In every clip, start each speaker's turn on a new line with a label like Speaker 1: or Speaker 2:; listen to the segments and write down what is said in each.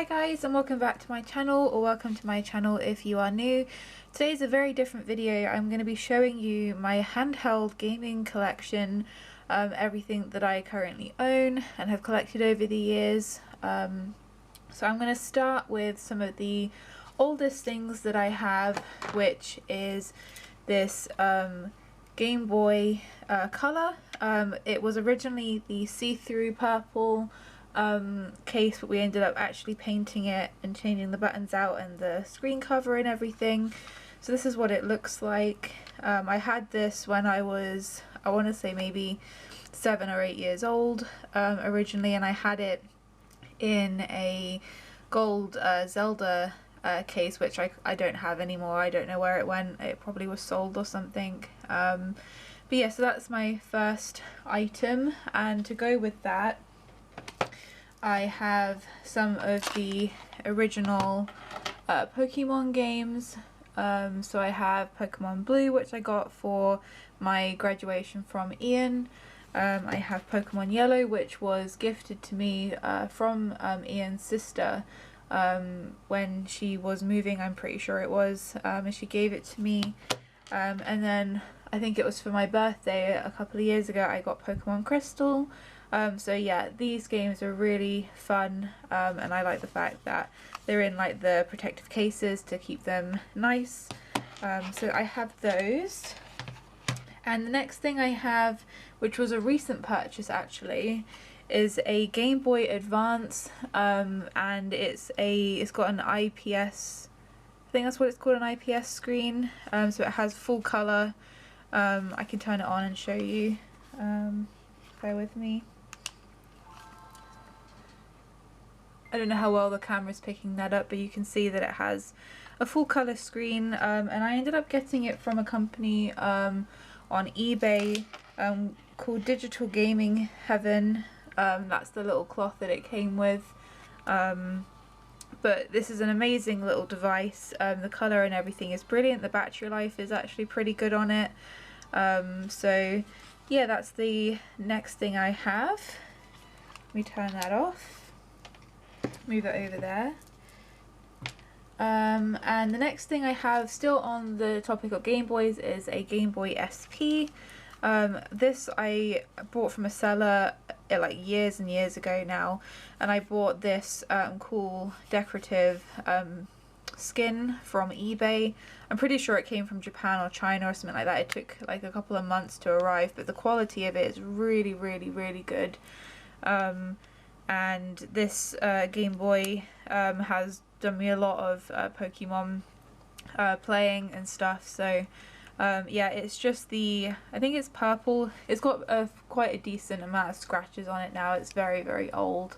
Speaker 1: Hi guys, and welcome back to my channel, or welcome to my channel if you are new. Today's a very different video. I'm going to be showing you my handheld gaming collection, everything that I currently own and have collected over the years. So I'm going to start with some of the oldest things that I have, which is this Game Boy Color. It was originally the see-through purple case, but we ended up actually painting it and changing the buttons out and the screen cover and everything. So this is what it looks like. I had this when I was, I want to say maybe 7 or 8 years old originally, and I had it in a gold Zelda case, which I don't have anymore. I don't know where it went. It probably was sold or something. But yeah, so that's my first item, and to go with that I have some of the original Pokemon games. So I have Pokemon Blue, which I got for my graduation from Ian. I have Pokemon Yellow, which was gifted to me from Ian's sister when she was moving, I'm pretty sure it was, and she gave it to me. And then I think it was for my birthday a couple of years ago, I got Pokemon Crystal. So yeah, these games are really fun, and I like the fact that they're in like the protective cases to keep them nice. So I have those. And the next thing I have, which was a recent purchase actually, is a Game Boy Advance, and it's got an IPS, I think that's what it's called, an IPS screen. So it has full colour. I can turn it on and show you. Bear with me. I don't know how well the camera's picking that up, but you can see that it has a full colour screen, and I ended up getting it from a company on eBay called Digital Gaming Heaven. That's the little cloth that it came with. But this is an amazing little device. The colour and everything is brilliant. The battery life is actually pretty good on it. So yeah, that's the next thing I have. Let me turn that off. Move it over there. And the next thing I have, still on the topic of Game Boys, is a Game Boy SP. This I bought from a seller like years and years ago now, and I bought this cool decorative skin from eBay. I'm pretty sure it came from Japan or China or something like that. It took like a couple of months to arrive, but the quality of it is really, really, really good. And this Game Boy has done me a lot of Pokemon playing and stuff, so yeah, it's just I think it's purple. It's got quite a decent amount of scratches on it now. It's very, very old,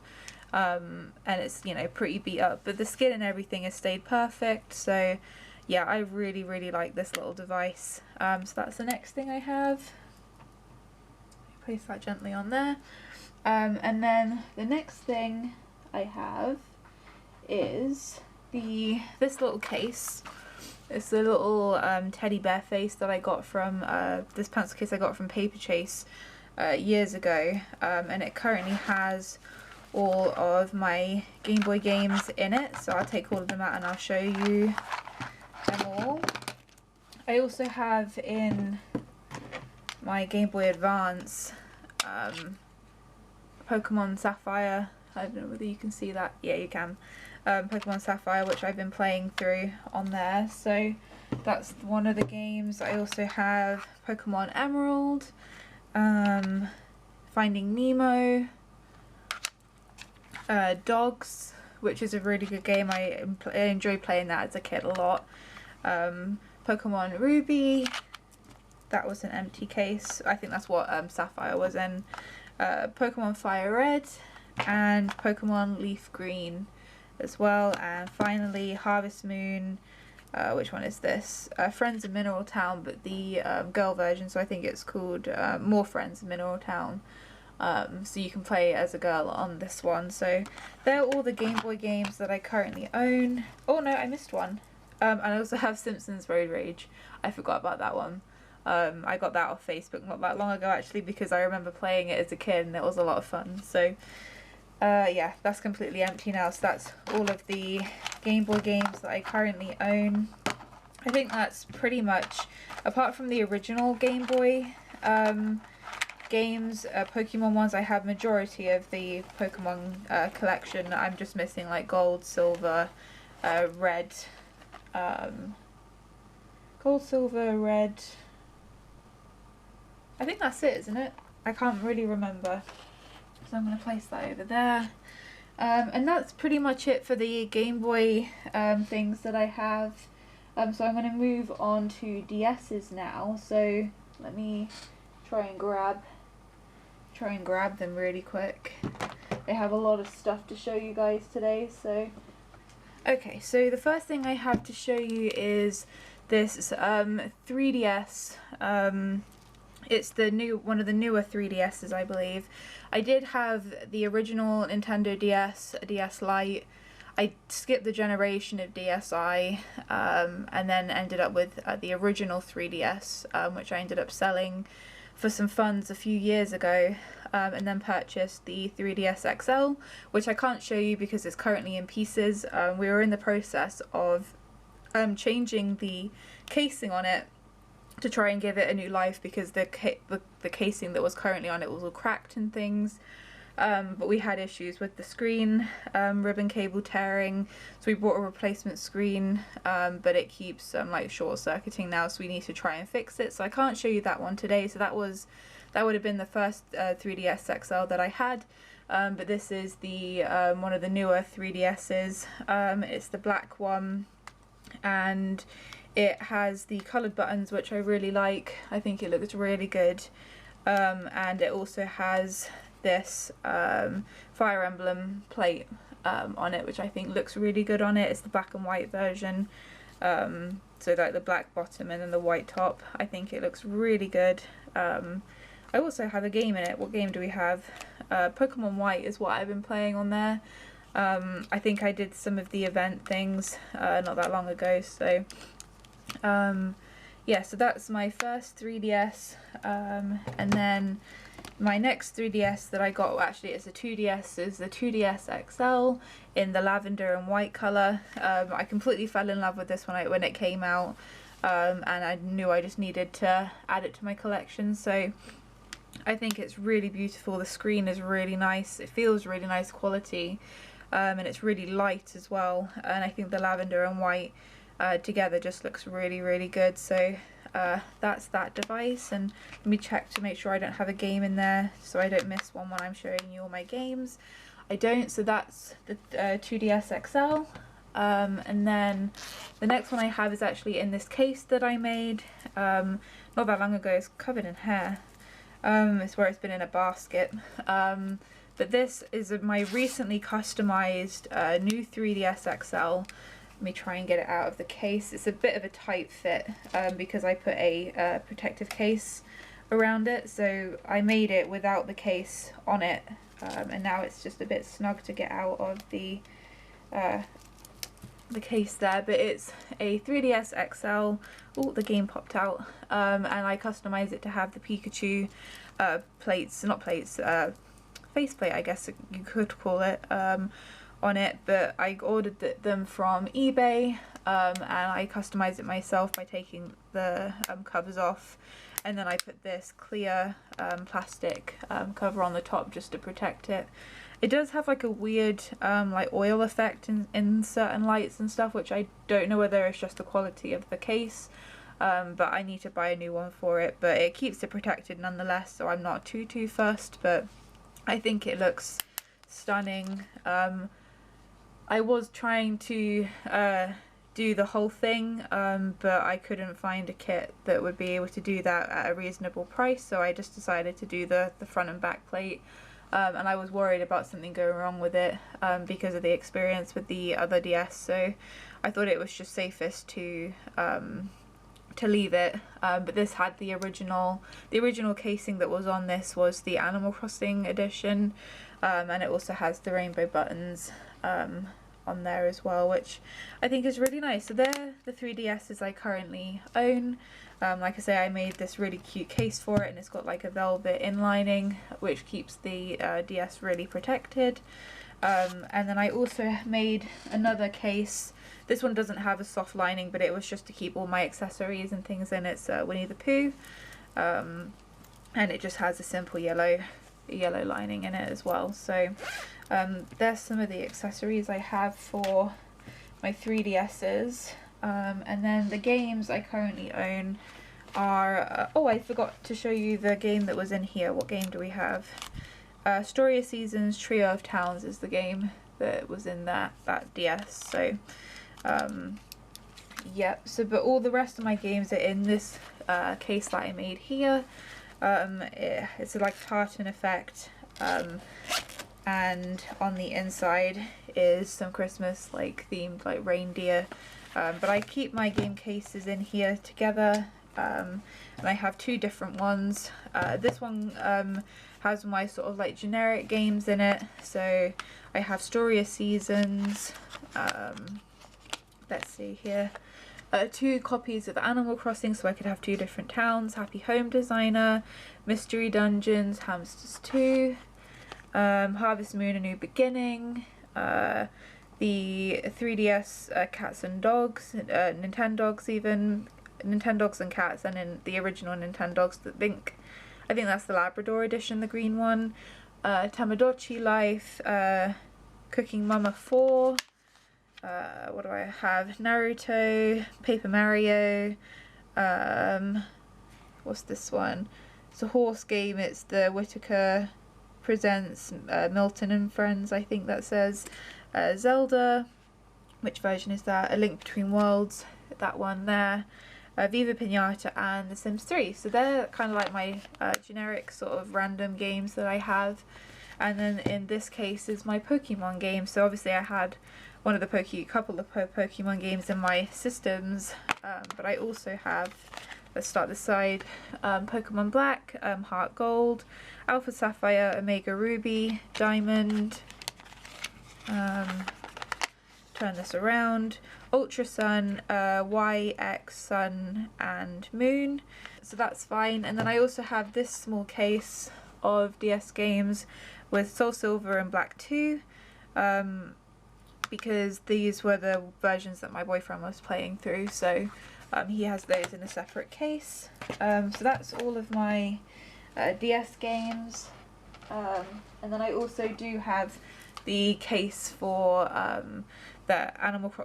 Speaker 1: and it's, you know, pretty beat up, but the skin and everything has stayed perfect. So yeah, I really, really like this little device. So that's the next thing I have. Place that gently on there. And then the next thing I have is this little case. It's a little teddy bear face that I got from this pencil case I got from Paper Chase years ago, and it currently has all of my Game Boy games in it. So I'll take all of them out and I'll show you them all. I also have in my Game Boy Advance Pokemon Sapphire. I don't know whether you can see that. Yeah, you can. Pokemon Sapphire, which I've been playing through on there. So that's one of the games. I also have Pokemon Emerald, Finding Nemo, Dogs, which is a really good game. I enjoyed playing that as a kid a lot. Pokemon Ruby, that was an empty case. I think that's what Sapphire was in. Pokemon Fire Red and Pokemon Leaf Green as well. And finally Harvest Moon, which one is this? Friends of Mineral Town, but the girl version, so I think it's called More Friends of Mineral Town. So you can play as a girl on this one. So they're all the Game Boy games that I currently own. Oh no, I missed one. And I also have Simpsons Road Rage. I forgot about that one. I got that off Facebook not that long ago actually, because I remember playing it as a kid and it was a lot of fun. So yeah, that's completely empty now, so that's all of the Game Boy games that I currently own. I think that's pretty much, apart from the original Game Boy games, Pokemon ones, I have majority of the Pokemon collection. I'm just missing like gold, silver, red, gold, silver, red. I think that's it, isn't it? I can't really remember. So I'm going to place that over there. And that's pretty much it for the Game Boy things that I have. So I'm going to move on to DS's now. So let me try and grab them really quick. I have a lot of stuff to show you guys today. So okay, so the first thing I have to show you is this 3DS. It's the one of the newer 3DSs, I believe. I did have the original Nintendo DS, a DS Lite. I skipped the generation of DSi, and then ended up with the original 3DS, which I ended up selling for some funds a few years ago, and then purchased the 3DS XL, which I can't show you because it's currently in pieces. We were in the process of changing the casing on it to try and give it a new life, because the casing that was currently on it was all cracked and things. But we had issues with the screen, ribbon cable tearing, so we bought a replacement screen, but it keeps like short circuiting now, so we need to try and fix it. So I can't show you that one today. So that would have been the first 3DS XL that I had, but this is the one of the newer 3DSs. It's the black one, and it has the coloured buttons, which I really like. I think it looks really good, and it also has this Fire Emblem plate on it, which I think looks really good on it. It's the black and white version, so like the black bottom and then the white top. I think it looks really good. I also have a game in it. What game do we have? Pokemon White is what I've been playing on there. I think I did some of the event things not that long ago, so yeah, so that's my first 3DS, and then my next 3DS that I got, well, actually it's a 2DS, is the 2DS XL in the lavender and white colour. I completely fell in love with this when it came out, and I knew I just needed to add it to my collection, so I think it's really beautiful. The screen is really nice, it feels really nice quality, and it's really light as well, and I think the lavender and white together just looks really, really good. So that's that device, and let me check to make sure I don't have a game in there so I don't miss one when I'm showing you all my games. I don't, so that's the 2DS XL, and then the next one I have is actually in this case that I made not that long ago. It's covered in hair. It's where it's been in a basket, but this is my recently customized new 3DS XL. Let me try and get it out of the case. It's a bit of a tight fit because I put a protective case around it, so I made it without the case on it, and now it's just a bit snug to get out of the case there. But it's a 3DS XL. Oh, the game popped out, and I customized it to have the Pikachu plates, not plates, faceplate I guess you could call it, on it, but I ordered them from eBay, and I customized it myself by taking the covers off, and then I put this clear plastic cover on the top just to protect it. It does have like a weird like oil effect in certain lights and stuff, which I don't know whether it's just the quality of the case, but I need to buy a new one for it. But it keeps it protected nonetheless, so I'm not too fussed, but I think it looks stunning. I was trying to do the whole thing, but I couldn't find a kit that would be able to do that at a reasonable price, so I just decided to do the front and back plate, and I was worried about something going wrong with it because of the experience with the other DS, so I thought it was just safest to leave it. But this had the original casing that was on this was the Animal Crossing edition, and it also has the rainbow buttons on there as well, which I think is really nice. So they're the 3DSs I currently own. Like I say, I made this really cute case for it, and it's got like a velvet inlining which keeps the DS really protected. And then I also made another case. This one doesn't have a soft lining, but it was just to keep all my accessories and things in. It's Winnie the Pooh, and it just has a simple yellow lining in it as well. So there's some of the accessories I have for my 3DSs. And then the games I currently own are, oh, I forgot to show you the game that was in here. What game do we have? Story of Seasons, Trio of Towns is the game that was in that DS. So yep, so but all the rest of my games are in this case that I made here. It's like tartan effect, and on the inside is some Christmas like themed like reindeer. But I keep my game cases in here together, and I have two different ones. This one has my sort of like generic games in it. So I have Story of Seasons, let's see here, 2 copies of Animal Crossing, so I could have 2 different towns, Happy Home Designer, Mystery Dungeons, Hamsters 2, Harvest Moon, A New Beginning, the 3DS Cats and Dogs, Nintendogs even, Nintendogs and Cats, and in the original Nintendogs, I think that's the Labrador edition, the green one, Tamagotchi Life, Cooking Mama 4, what do I have, Naruto, Paper Mario, what's this one, it's a horse game, it's the Whitaker Presents Milton and Friends, I think that says, Zelda, which version is that, A Link Between Worlds, that one there, Viva Pinata, and The Sims 3. So they're kind of like my generic sort of random games that I have. And then in this case is my Pokemon game. So obviously I had one of the couple of Pokemon games in my systems, but I also have, let's start this side, Pokemon Black, Heart Gold, Alpha Sapphire, Omega Ruby, Diamond, turn this around, Ultra Sun, Y, X, Sun and Moon, so that's fine. And then I also have this small case of DS games with Soul Silver and Black 2, because these were the versions that my boyfriend was playing through, so he has those in a separate case. So that's all of my DS games, and then I also do have the case for the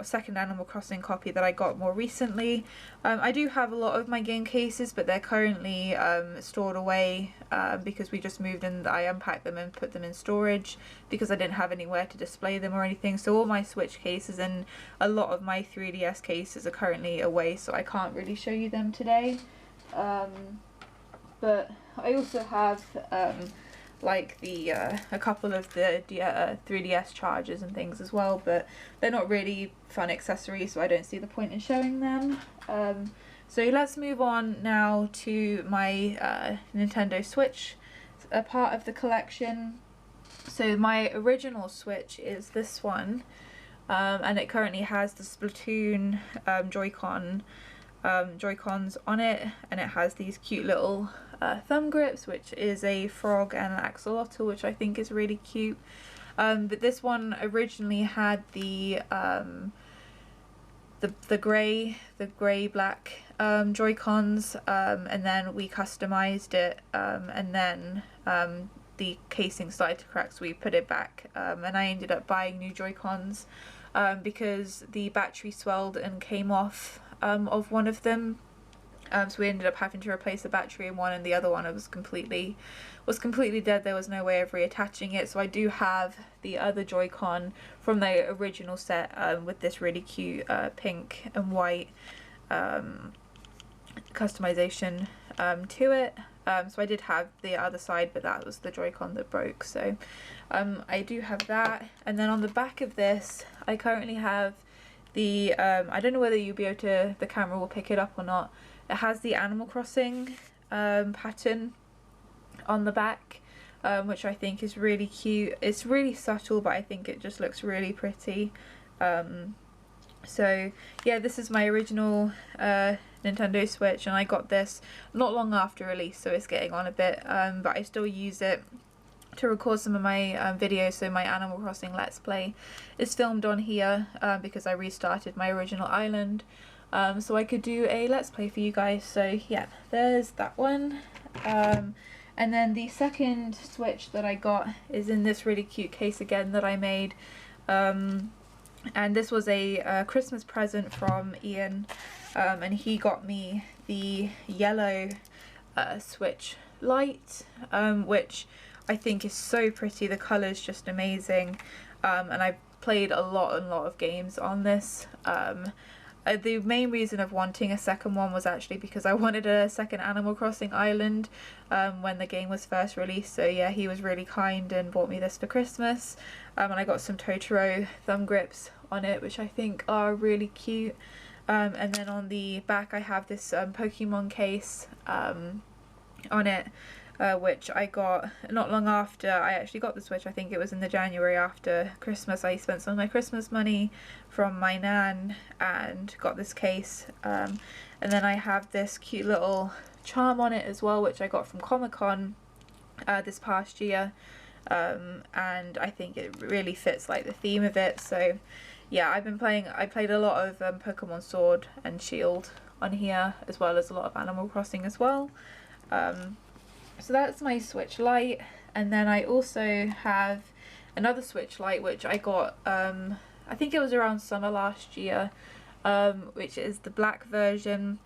Speaker 1: second Animal Crossing copy that I got more recently. I do have a lot of my game cases, but they're currently stored away because we just moved and I unpacked them and put them in storage because I didn't have anywhere to display them or anything. So all my Switch cases and a lot of my 3DS cases are currently away, so I can't really show you them today. But I also have like the a couple of the 3DS chargers and things as well, but they're not really fun accessories, so I don't see the point in showing them. So let's move on now to my Nintendo Switch, a part of the collection. So my original Switch is this one, and it currently has the Splatoon Joy-Cons on it, and it has these cute little thumb grips, which is a frog and an axolotl, which I think is really cute. But this one originally had the grey black Joy-Cons, and then we customized it, and then the casing started to crack, so we put it back, and I ended up buying new Joy-Cons because the battery swelled and came off of one of them. So we ended up having to replace the battery in one, and the other one was completely dead. There was no way of reattaching it. So I do have the other Joy-Con from the original set with this really cute pink and white customization to it. So I did have the other side, but that was the Joy-Con that broke. So I do have that. And then on the back of this, I currently have the I don't know whether you'll be able to, the camera will pick it up or not. It has the Animal Crossing pattern on the back, which I think is really cute. It's really subtle, but I think it just looks really pretty. So yeah, this is my original Nintendo Switch, and I got this not long after release, so it's getting on a bit, but I still use it to record some of my videos. So my Animal Crossing Let's Play is filmed on here because I restarted my original island, so I could do a Let's Play for you guys. So yeah, there's that one. And then the second Switch that I got is in this really cute case again that I made. And this was a Christmas present from Ian, and he got me the yellow Switch Lite, which I think is so pretty. The colour's just amazing, and I played a lot of games on this. The main reason of wanting a second one was actually because I wanted a second Animal Crossing island when the game was first released. So yeah, he was really kind and bought me this for Christmas, and I got some Totoro thumb grips on it, which I think are really cute. And then on the back I have this Pokemon case on it, which I got not long after I actually got the Switch. I think it was in the January after Christmas. I spent some of my Christmas money from my nan and got this case, and then I have this cute little charm on it as well, which I got from Comic-Con this past year, and I think it really fits like the theme of it. So yeah, I played a lot of Pokemon Sword and Shield on here, as well as a lot of Animal Crossing as well. So that's my Switch Lite, and then I also have another Switch Lite which I got, I think it was around summer last year, which is the black version.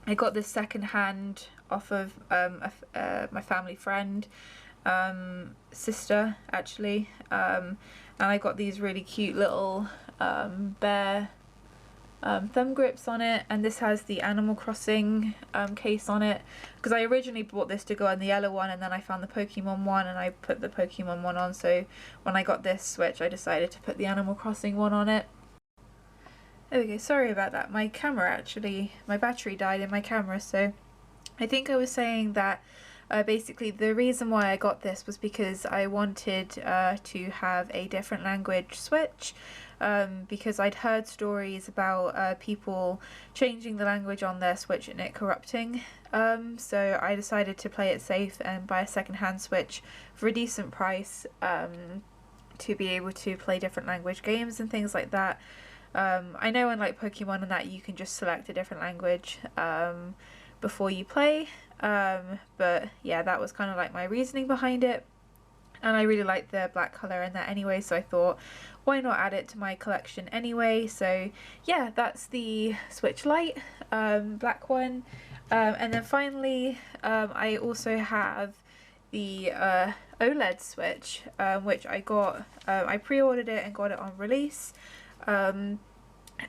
Speaker 1: I got this second hand off of my family friend, sister actually, and I got these really cute little bear thumb grips on it, and this has the Animal Crossing case on it, because I originally bought this to go on the yellow one, and then I found the Pokemon one and I put the Pokemon one on. So when I got this Switch I decided to put the Animal Crossing one on it. Okay, sorry about that. My camera actually, my battery died in my camera, so I think I was saying that basically the reason why I got this was because I wanted to have a different language Switch, because I'd heard stories about people changing the language on their Switch and it corrupting, so I decided to play it safe and buy a second-hand Switch for a decent price, to be able to play different language games and things like that. I know in like Pokemon and that you can just select a different language before you play, but yeah, that was kind of like my reasoning behind it, and I really like the black colour in that anyway, so I thought why not add it to my collection anyway. So yeah, that's the Switch Lite, black one, and then finally I also have the OLED Switch, which I got, I pre-ordered it and got it on release, and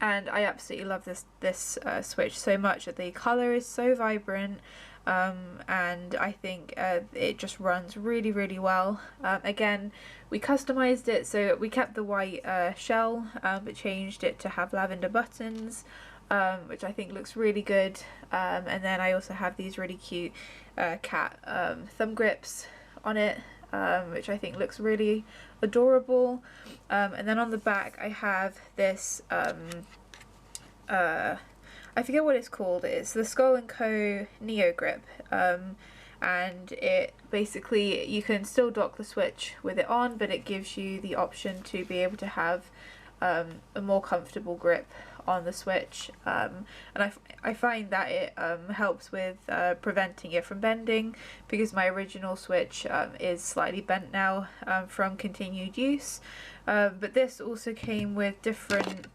Speaker 1: I absolutely love this Switch so much. The colour is so vibrant, and I think it just runs really well. Again, we customized it, so we kept the white shell, but changed it to have lavender buttons, which I think looks really good. And then I also have these really cute cat thumb grips on it, which I think looks really adorable. And then on the back I have this I forget what it's called. It's the Skull & Co Neo Grip, and it basically, you can still dock the Switch with it on, but it gives you the option to be able to have a more comfortable grip on the Switch, and I find that it helps with preventing it from bending, because my original Switch is slightly bent now from continued use, but this also came with different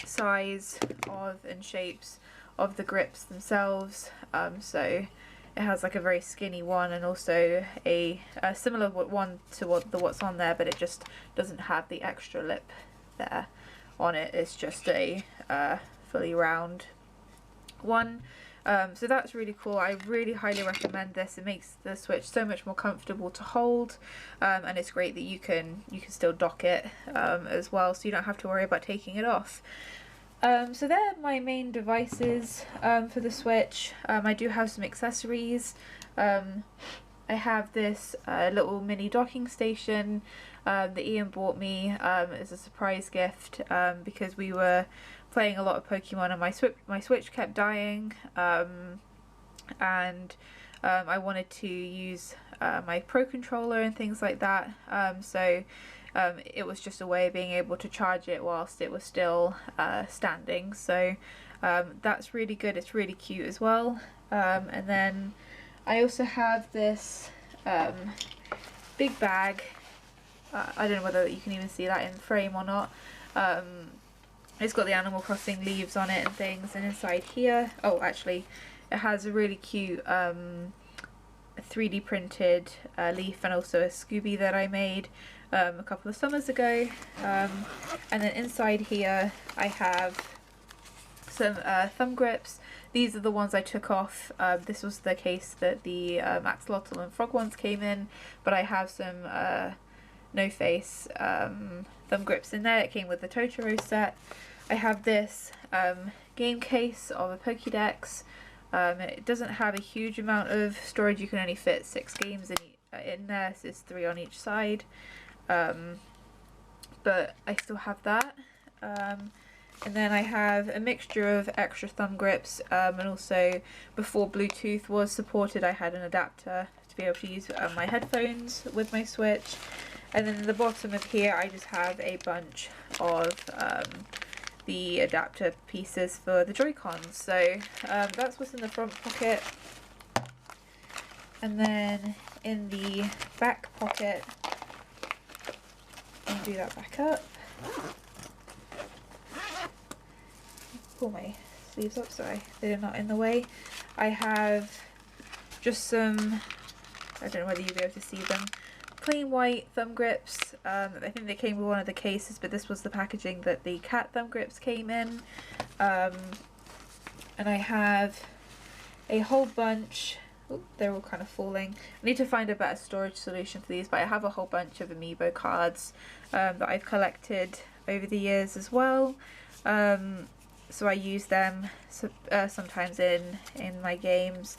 Speaker 1: size of and shapes of the grips themselves, so it has like a very skinny one and also a similar one to what's on there, but it just doesn't have the extra lip there on it. It's just a fully round one, so that's really cool. I really highly recommend this. It makes the Switch so much more comfortable to hold, and it's great that you can still dock it as well, so you don't have to worry about taking it off. So they're my main devices for the Switch. I do have some accessories. I have this little mini docking station, that Ian bought me as a surprise gift because we were playing a lot of Pokemon and my Switch kept dying, and I wanted to use my Pro controller and things like that, so it was just a way of being able to charge it whilst it was still standing. So that's really good. It's really cute as well. And then I also have this big bag. I don't know whether you can even see that in frame or not. It's got the Animal Crossing leaves on it and things, and inside here, oh actually it has a really cute 3D printed leaf and also a Scooby that I made a couple of summers ago, and then inside here I have some thumb grips. These are the ones I took off. This was the case that the axolotl and frog ones came in, but I have some no face thumb grips in there. It came with the Totoro set. I have this game case of a Pokédex. It doesn't have a huge amount of storage. You can only fit 6 games in there, so it's 3 on each side. But I still have that. And then I have a mixture of extra thumb grips, and also before Bluetooth was supported I had an adapter to be able to use my headphones with my Switch. And then at the bottom of here I just have a bunch of the adapter pieces for the Joy-Cons. So that's what's in the front pocket. And then in the back pocket, I'll do that back up. Pull my sleeves up so they're not in the way. I have just some, I don't know whether you'll be able to see them, plain white thumb grips. I think they came with one of the cases, but this was the packaging that the cat thumb grips came in. And I have a whole bunch, oh, they're all kind of falling. I need to find a better storage solution for these, but I have a whole bunch of amiibo cards that I've collected over the years as well. So I use them sometimes in my games.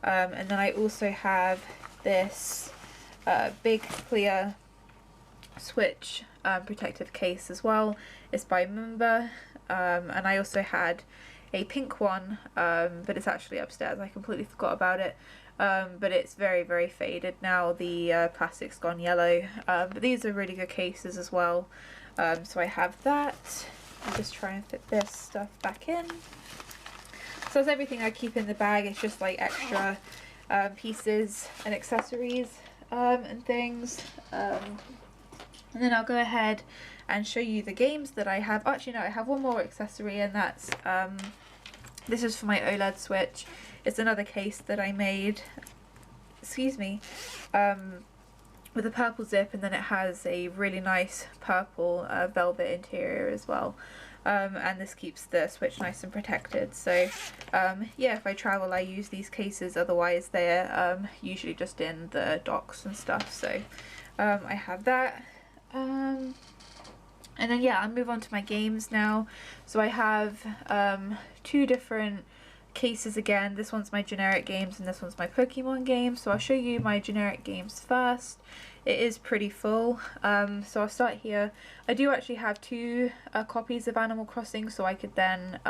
Speaker 1: And then I also have this big clear Switch protective case as well. It's by Mumba, and I also had a pink one, but it's actually upstairs. I completely forgot about it, but it's very, very faded now. The plastic's gone yellow, but these are really good cases as well. So I have that. I'll just try and fit this stuff back in. So that's everything I keep in the bag. It's just like extra pieces and accessories and things. And then I'll go ahead and show you the games that I have. Actually no, I have one more accessory, and that's this is for my OLED Switch. It's another case that I made, excuse me, with a purple zip, and then it has a really nice purple velvet interior as well. And this keeps the Switch nice and protected. So yeah, if I travel I use these cases, otherwise they're usually just in the docks and stuff. So I have that. And then yeah, I'll move on to my games now. So I have 2 different cases again. This one's my generic games and this one's my Pokemon games. So I'll show you my generic games first. It is pretty full, so I'll start here. I do actually have 2 copies of Animal Crossing, so I could then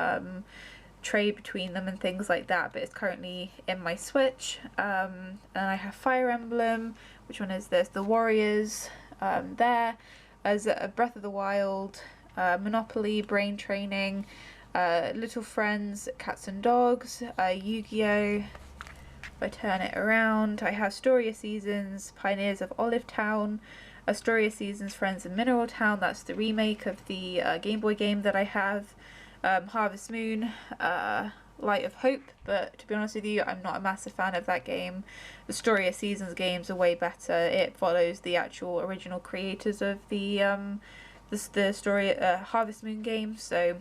Speaker 1: trade between them and things like that, but it's currently in my Switch. And I have Fire Emblem, which one is this? The Warriors, there, as a Breath of the Wild, Monopoly, Brain Training, Little Friends, Cats and Dogs, Yu-Gi-Oh! If I turn it around, I have Story of Seasons, Pioneers of Olive Town, Story of Seasons, Friends of Mineral Town. That's the remake of the Game Boy game that I have. Harvest Moon, Light of Hope, but to be honest with you, I'm not a massive fan of that game. The Story of Seasons games are way better. It follows the actual original creators of the story Harvest Moon game, so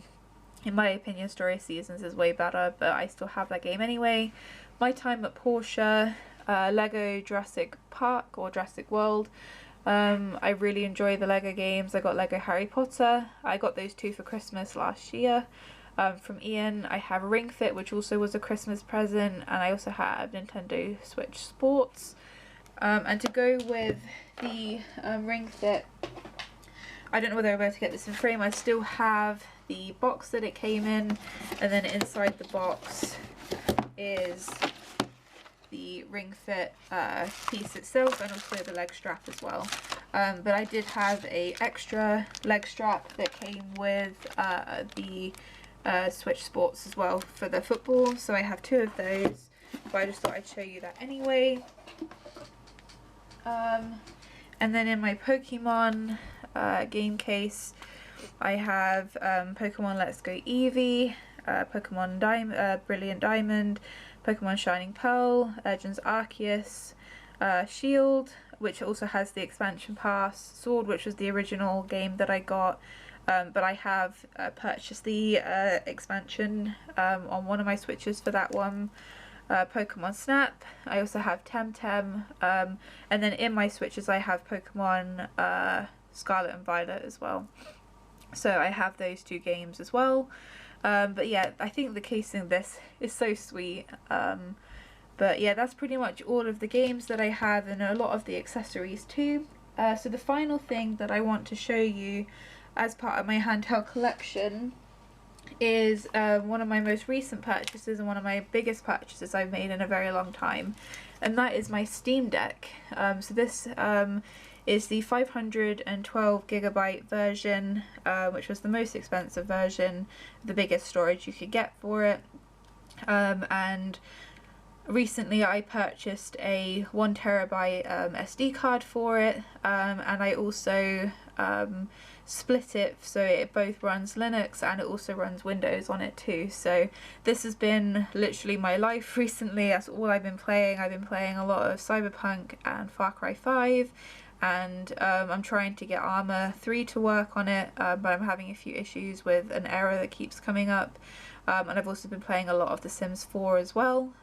Speaker 1: in my opinion Story of Seasons is way better, but I still have that game anyway. My Time at Portia, Lego Jurassic Park or Jurassic World. I really enjoy the Lego games. I got Lego Harry Potter. I got those 2 for Christmas last year from Ian. I have Ring Fit, which also was a Christmas present, and I also have Nintendo Switch Sports. And to go with the Ring Fit, I don't know whether I'm able to get this in frame. I still have the box that it came in, and then inside the box is the Ring Fit piece itself, and also the leg strap as well. But I did have a extra leg strap that came with the Switch Sports as well for the football, so I have 2 of those, but I just thought I'd show you that anyway. And then in my Pokemon game case, I have Pokemon Let's Go Eevee, Pokemon Brilliant Diamond, Pokemon Shining Pearl, Legends Arceus, Shield, which also has the expansion pass, Sword, which was the original game that I got, but I have purchased the expansion on one of my Switches for that one. Pokemon Snap, I also have Temtem, and then in my Switches I have Pokemon Scarlet and Violet as well. So I have those 2 games as well. But yeah, I think the casing of this is so sweet. But yeah, that's pretty much all of the games that I have, and a lot of the accessories too. So the final thing that I want to show you as part of my handheld collection is one of my most recent purchases and one of my biggest purchases I've made in a very long time, and that is my Steam Deck. So this is the 512GB version, which was the most expensive version, the biggest storage you could get for it. And recently I purchased a 1TB SD card for it, and I also split it so it both runs Linux and it also runs Windows on it too. So this has been literally my life recently. That's all I've been playing. I've been playing a lot of Cyberpunk and Far Cry 5, and I'm trying to get Armor 3 to work on it, but I'm having a few issues with an error that keeps coming up, and I've also been playing a lot of The Sims 4 as well.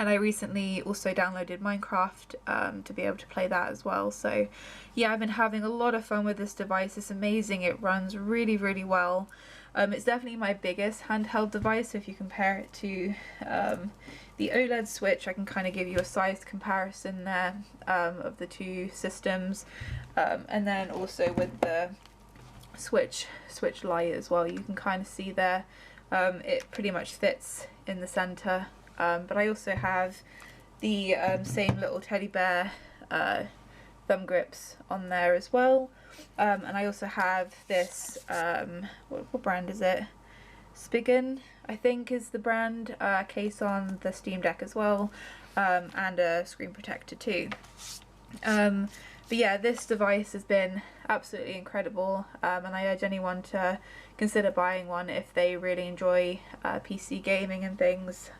Speaker 1: And I recently also downloaded Minecraft to be able to play that as well. So yeah, I've been having a lot of fun with this device. It's amazing. It runs really, really well. It's definitely my biggest handheld device. So if you compare it to the OLED Switch, I can kind of give you a size comparison there of the 2 systems. And then also with the Switch Lite as well, you can kind of see there, it pretty much fits in the center. But I also have the same little teddy bear thumb grips on there as well. And I also have this, what brand is it? Spigen, I think is the brand, case on the Steam Deck as well, and a screen protector too. But yeah, this device has been absolutely incredible, and I urge anyone to consider buying one if they really enjoy PC gaming and things,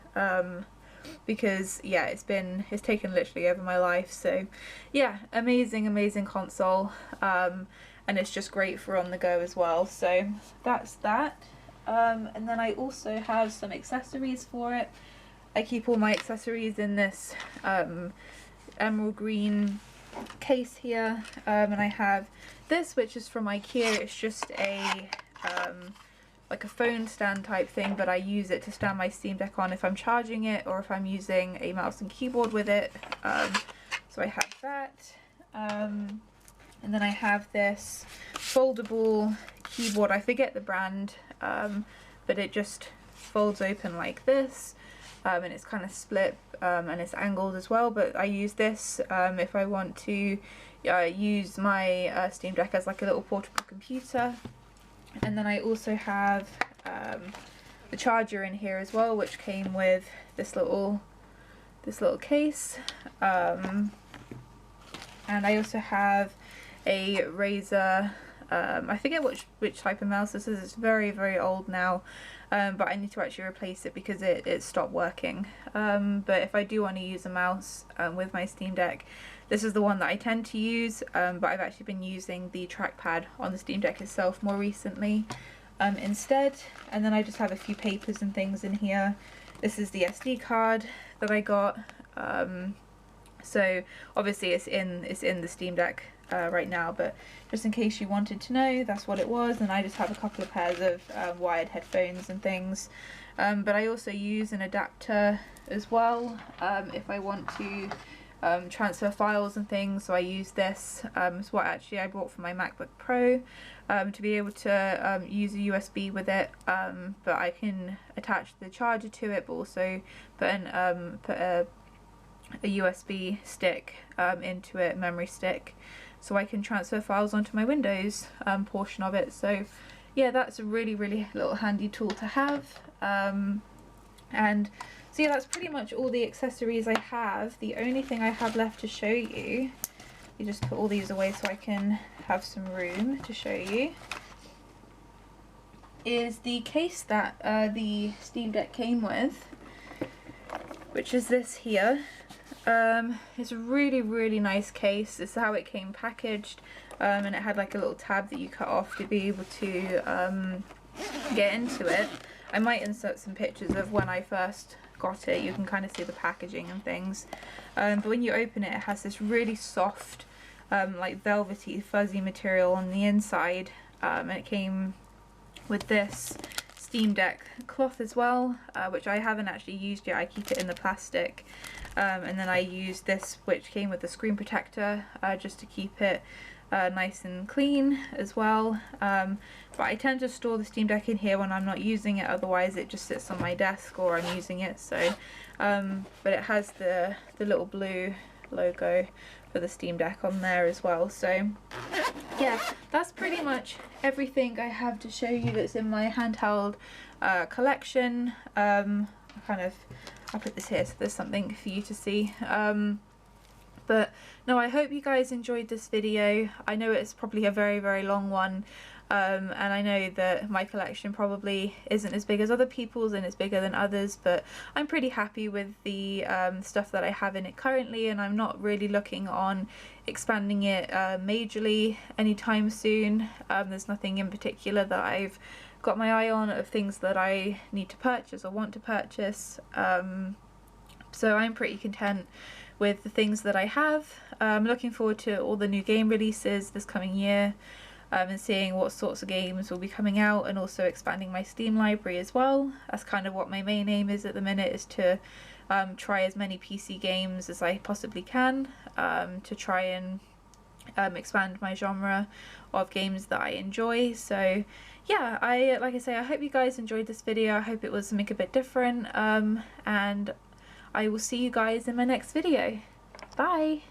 Speaker 1: because yeah, it's taken literally over my life. So yeah, amazing console, and it's just great for on the go as well. So that's that. And then I also have some accessories for it. I keep all my accessories in this emerald green case here, and I have this, which is from IKEA. It's just a like a phone stand type thing, but I use it to stand my Steam Deck on if I'm charging it or if I'm using a mouse and keyboard with it. So I have that, and then I have this foldable keyboard. I forget the brand, but it just folds open like this, and it's kind of split, and it's angled as well. But I use this if I want to use my Steam Deck as like a little portable computer. And then I also have the charger in here as well, which came with this little case, and I also have a Razer, I forget which type of mouse this is. It's very old now, but I need to actually replace it because it stopped working. But if I do want to use a mouse with my Steam Deck, this is the one that I tend to use, but I've actually been using the trackpad on the Steam Deck itself more recently instead. And then I just have a few papers and things in here. This is the SD card that I got. So obviously it's in the Steam Deck right now, but just in case you wanted to know, that's what it was. And I just have a couple of pairs of wired headphones and things. But I also use an adapter as well if I want to transfer files and things. So I use this. It's what actually I bought for my MacBook Pro, to be able to use a USB with it, but I can attach the charger to it, but also put a USB stick into it, memory stick, so I can transfer files onto my Windows portion of it. So yeah, that's a really little handy tool to have. And so yeah, that's pretty much all the accessories I have. The only thing I have left to show you, you just put all these away so I can have some room to show you, is the case that the Steam Deck came with, which is this here. It's a really nice case. This is how it came packaged, and it had like a little tab that you cut off to be able to get into it. I might insert some pictures of when I first got it. You can kind of see the packaging and things, but when you open it, it has this really soft like velvety fuzzy material on the inside, and it came with this Steam Deck cloth as well, which I haven't actually used yet. I keep it in the plastic, and then I use this which came with the screen protector, just to keep it nice and clean as well. But I tend to store the Steam Deck in here when I'm not using it, otherwise it just sits on my desk or I'm using it. So but it has the little blue logo for the Steam Deck on there as well. So yeah, that's pretty much everything I have to show you that's in my handheld collection. I'll put this here so there's something for you to see. But no, I hope you guys enjoyed this video. I know it's probably a very long one, and I know that my collection probably isn't as big as other people's and it's bigger than others, but I'm pretty happy with the stuff that I have in it currently, and I'm not really looking on expanding it majorly anytime soon. There's nothing in particular that I've got my eye on of things that I need to purchase or want to purchase, so I'm pretty content with the things that I have. I'm looking forward to all the new game releases this coming year, and seeing what sorts of games will be coming out, and also expanding my Steam library as well. That's kind of what my main aim is at the minute, is to try as many PC games as I possibly can, to try and expand my genre of games that I enjoy. So yeah, like I say, I hope you guys enjoyed this video. I hope it was something a bit different, and I will see you guys in my next video. Bye!